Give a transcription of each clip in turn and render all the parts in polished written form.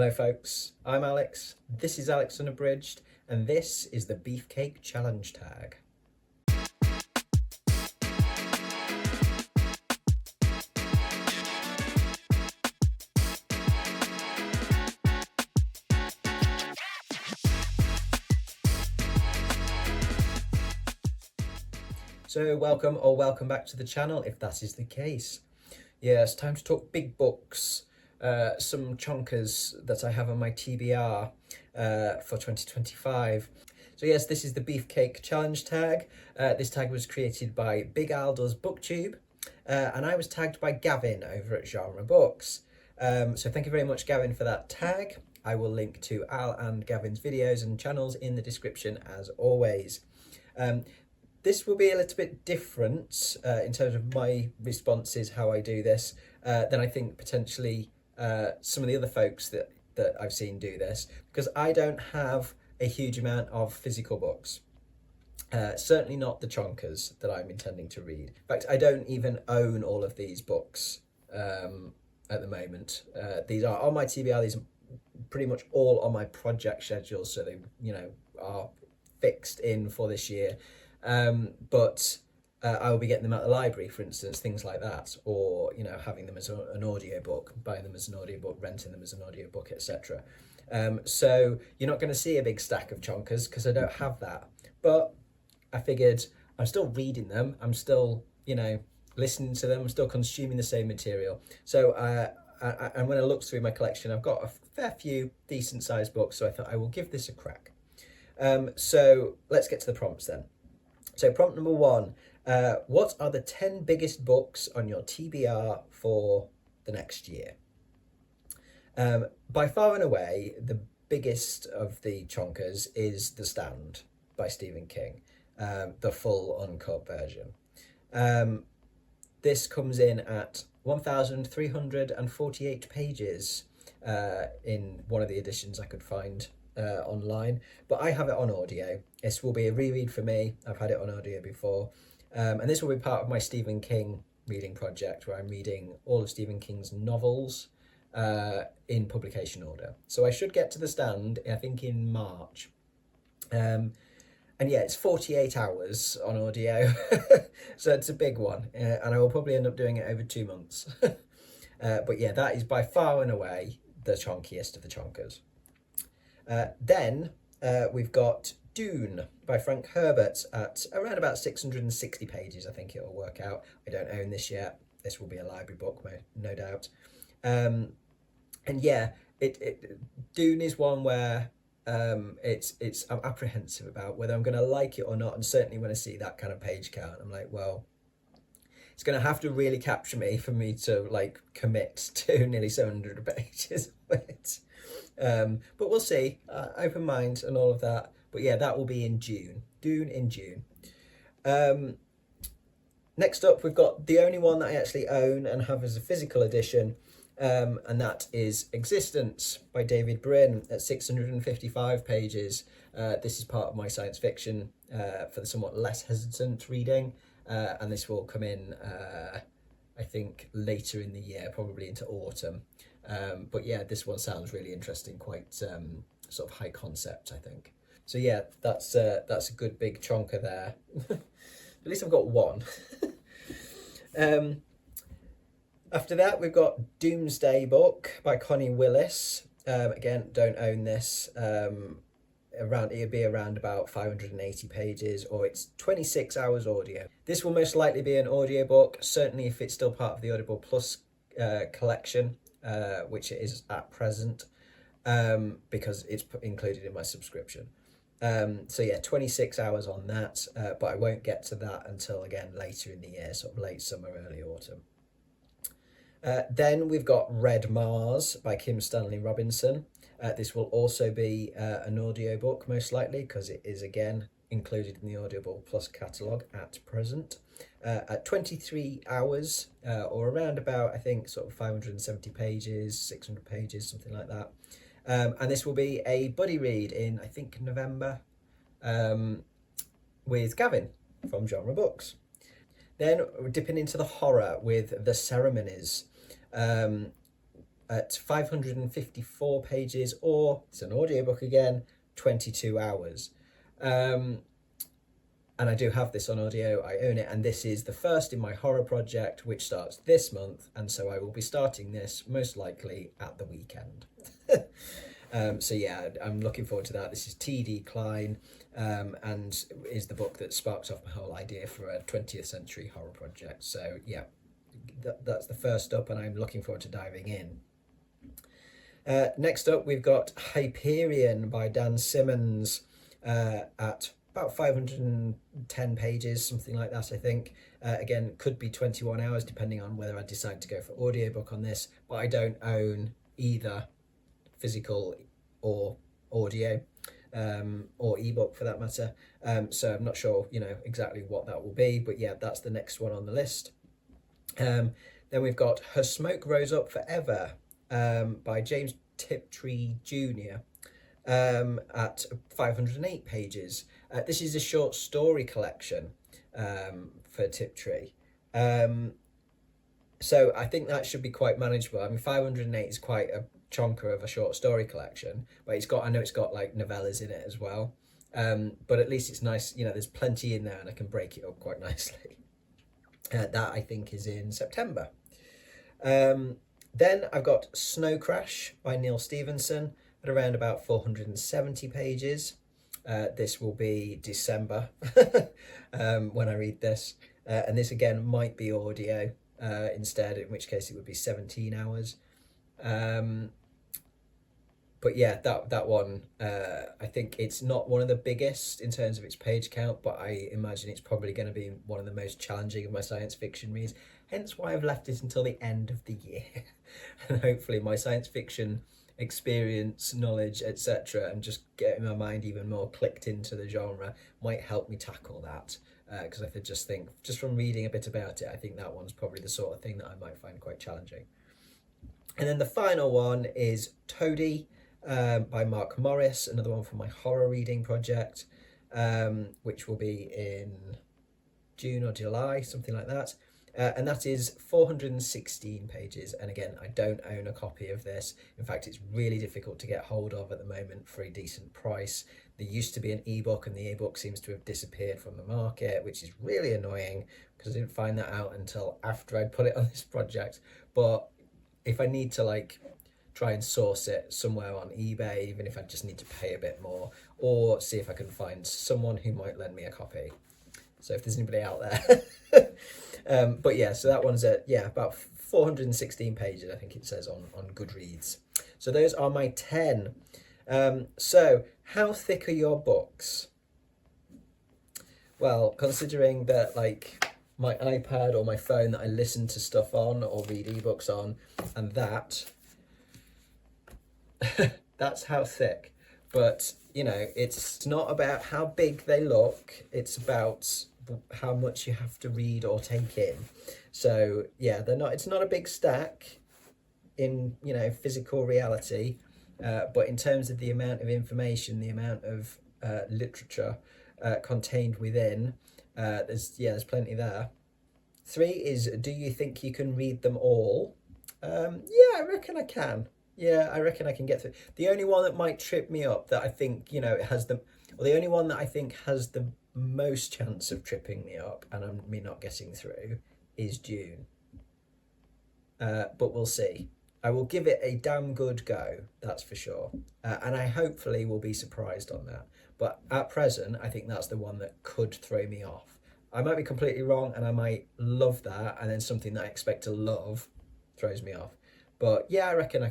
Hello folks, I'm Alex, this is Alex Unabridged, and this is the Beefcake Challenge Tag. So welcome back to the channel if that is the case. Yeah, it's time to talk big books. Some chonkers that I have on my TBR for 2025. So yes, this is the Beefcake Challenge tag. This tag was created by Big Al Does Booktube, and I was tagged by Gavin over at Genre Books. So thank you very much, Gavin, for that tag. I will link to Al and Gavin's videos and channels in the description as always. This will be a little bit different in terms of my responses, how I do this, than I think potentially some of the other folks that I've seen do this, because I don't have a huge amount of physical books. Certainly not the chonkers that I'm intending to read. In fact, I don't even own all of these books at the moment. These are on my TBR, these are pretty much all on my project schedule, so they, are fixed in for this year. But I will be getting them at the library, for instance, things like that, or having them as an audiobook, buying them as an audiobook, renting them as an audiobook, etc. So you're not going to see a big stack of chonkers because I don't have that. But I figured I'm still reading them, I'm still listening to them, I'm still consuming the same material. So and when I looked through my collection, I've got a fair few decent sized books, so I thought I will give this a crack. So let's get to the prompts then. So prompt number 1, what are the 10 biggest books on your TBR for the next year? By far and away, the biggest of the chonkers is The Stand by Stephen King, the full uncut version. This comes in at 1,348 pages in one of the editions I could find online, but I have it on audio. This will be a reread for me. I've had it on audio before, and this will be part of my Stephen King reading project, where I'm reading all of Stephen King's novels in publication order. So I should get to The Stand, I think, in March. And yeah, it's 48 hours on audio, so it's a big one, and I will probably end up doing it over 2 months. But yeah, that is by far and away the chonkiest of the chonkers. Then we've got Dune by Frank Herbert at around about 660 pages, I think it'll work out. I don't own this yet. This will be a library book, no doubt. And yeah, Dune is one where I'm apprehensive about whether I'm going to like it or not. And certainly when I see that kind of page count, I'm like, well, it's going to have to really capture me for me to commit to nearly 700 pages of it. But we'll see, open mind and all of that. But yeah, that will be in June. Dune in June. Next up, we've got the only one that I actually own and have as a physical edition, and that is Existence by David Brin at 655 pages. This is part of my science fiction for the somewhat less hesitant reading, and this will come in, I think, later in the year, probably into autumn. But yeah, this one sounds really interesting, quite sort of high concept, I think. So yeah, that's a good big chonker there. At least I've got one. After that, we've got Doomsday Book by Connie Willis. Again, don't own this. It'll be around about 580 pages, or it's 26 hours audio. This will most likely be an audiobook, certainly if it's still part of the Audible Plus collection, which it is at present, because it's included in my subscription. So yeah, 26 hours on that, but I won't get to that until, again, later in the year, sort of late summer, early autumn. Then we've got Red Mars by Kim Stanley Robinson. This will also be an audiobook, most likely, because it is, again, included in the Audible Plus catalogue at present. At 23 hours, or around about, I think, sort of 570 pages, 600 pages, something like that. And this will be a buddy read in, I think, November, with Gavin from Genre Books. Then we're dipping into the horror with The Ceremonies. at 554 pages, or it's an audiobook again, 22 hours. And I do have this on audio, I own it, and this is the first in my horror project, which starts this month, and so I will be starting this most likely at the weekend. So yeah, I'm looking forward to that. This is T.D. Klein, and is the book that sparks off my whole idea for a 20th century horror project. So yeah, that's the first up, and I'm looking forward to diving in. Next up, we've got Hyperion by Dan Simmons, at about 510 pages, something like that, I think. Again, could be 21 hours, depending on whether I decide to go for audiobook on this, but I don't own either physical or audio, or ebook for that matter. So I'm not sure, exactly what that will be, but yeah, that's the next one on the list. Then we've got Her Smoke Rose Up Forever, by James Tiptree Jr., at 508 pages. This is a short story collection, for Tiptree. So I think that should be quite manageable. I mean, 508 is quite a chonker of a short story collection, but I know it's got like novellas in it as well. But at least it's nice, there's plenty in there and I can break it up quite nicely. That I think is in September. Then I've got Snow Crash by Neil Stevenson at around about 470 pages. This will be December when I read this. And this again might be audio instead, in which case it would be 17 hours. But yeah, that one, I think it's not one of the biggest in terms of its page count, but I imagine it's probably going to be one of the most challenging of my science fiction reads, hence why I've left it until the end of the year. And hopefully my science fiction experience, knowledge, etc., and just getting my mind even more clicked into the genre might help me tackle that. Because I just think, just from reading a bit about it, I think that one's probably the sort of thing that I might find quite challenging. And then the final one is Toady, by Mark Morris, another one from my horror reading project, which will be in June or July, something like that. And that is 416 pages. And again, I don't own a copy of this. In fact, it's really difficult to get hold of at the moment for a decent price. There used to be an ebook, and the ebook seems to have disappeared from the market, which is really annoying because I didn't find that out until after I'd put it on this project. But if I need to try and source it somewhere on eBay, even if I just need to pay a bit more, or see if I can find someone who might lend me a copy. So if there's anybody out there. But yeah, so that one's at, about 416 pages, I think it says on Goodreads. So those are my 10. So how thick are your books? Well, considering that my iPad or my phone that I listen to stuff on or read ebooks on, and that's how thick. But it's not about how big they look, it's about how much you have to read or take in. So yeah, it's not a big stack in physical reality, but in terms of the amount of information, the amount of literature contained within, there's plenty there. 3 is, do you think you can read them all? I reckon I can. Yeah, I reckon I can get through. The only one that might trip me up, that I think, the only one that I think has the most chance of tripping me up and me not getting through is Dune. But we'll see. I will give it a damn good go, that's for sure. And I hopefully will be surprised on that. But at present, I think that's the one that could throw me off. I might be completely wrong and I might love that, and then something that I expect to love throws me off. But yeah, I reckon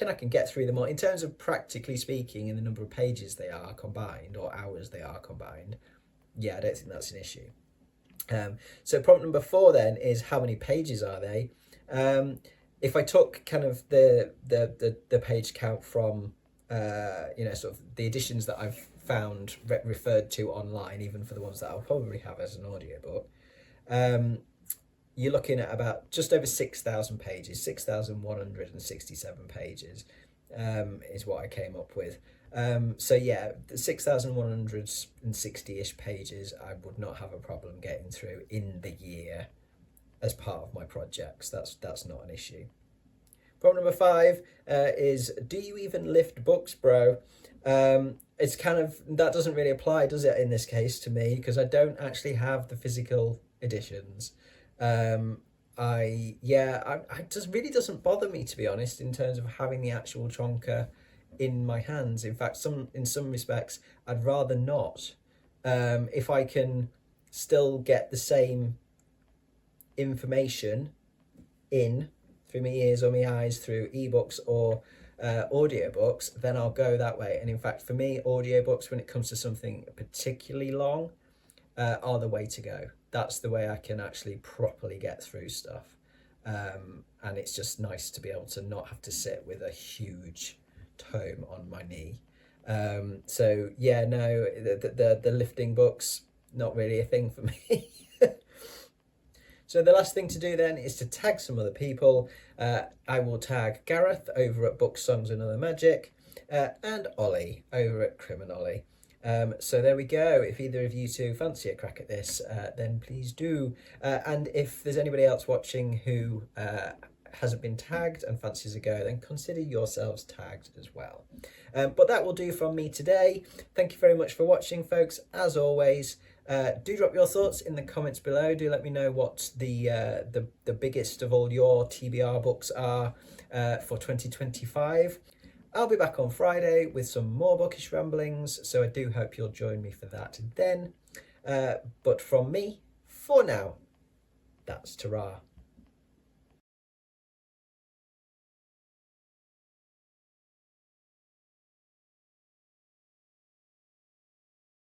I can get through them all. In terms of practically speaking, in the number of pages they are combined, or hours they are combined, yeah, I don't think that's an issue. So prompt number 4 then is, how many pages are they? If I took kind of the page count from sort of the editions that I've found referred to online, even for the ones that I'll probably have as an audiobook, you're looking at about just over 6,000 pages, 6,167 pages is what I came up with. So yeah, the 6,160-ish pages I would not have a problem getting through in the year as part of my projects. That's not an issue. Problem number 5 is, do you even lift books, bro? It's kind of, that doesn't really apply, does it, in this case to me, because I don't actually have the physical editions. It just really doesn't bother me, to be honest, in terms of having the actual chonker in my hands. In fact, in some respects, I'd rather not. If I can still get the same information in through my ears or my eyes through ebooks or audiobooks, then I'll go that way. And in fact, for me, audiobooks, when it comes to something particularly long, are the way to go. That's the way I can actually properly get through stuff. And it's just nice to be able to not have to sit with a huge tome on my knee. So yeah, no, the lifting books, not really a thing for me. So the last thing to do then is to tag some other people. I will tag Gareth over at Books, Songs and Other Magic, and Olly over at Criminolly. So there we go. If either of you two fancy a crack at this, then please do. And if there's anybody else watching who hasn't been tagged and fancies a go, then consider yourselves tagged as well. But that will do from me today. Thank you very much for watching, folks. As always, do drop your thoughts in the comments below. Do let me know what the biggest of all your TBR books are for 2025. I'll be back on Friday with some more bookish ramblings, so I do hope you'll join me for that then. But from me, for now, that's ta-ra.